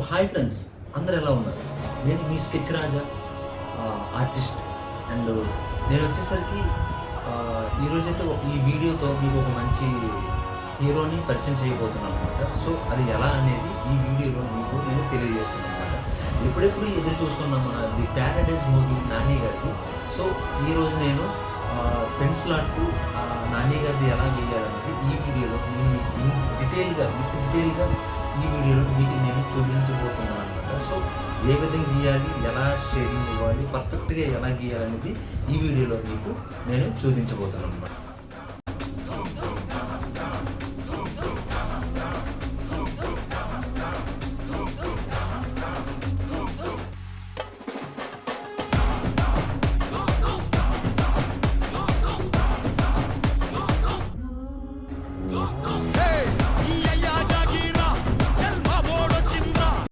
Hi friends, అందరు ఎలా ఉన్నారు? నేను మీ స్కెచ్ రాజా ఆర్టిస్ట్. అండ్ నేను వచ్చేసరికి ఈరోజైతే ఈ వీడియోతో మీకు ఒక మంచి హీరోని పరిచయం చేయబోతున్నాను అనమాట. సో అది ఎలా అనేది ఈ వీడియోలో మీకు నేను తెలియజేస్తున్నాను అనమాట. ఎప్పుడెప్పుడు ఎదురు చూస్తున్నాం మన ది ప్యారడైజ్ మూవీ నాని గారిది. సో ఈరోజు నేను పెన్సిల్ ఆర్ట్ నాని గారిది ఎలా వేయాలనేది ఈ వీడియోలో నేను మీకు డీటెయిల్గా ఈ వీడియోలో మీకు నేను చూపించబోతున్నాను అనమాట. సో ఏ విధంగా గీయాలి, ఎలా షేడింగ్ ఇవ్వాలి, పర్ఫెక్ట్గా ఎలా గీయాలనేది ఈ వీడియోలో మీకు నేను చూపించబోతున్నాను అనమాట.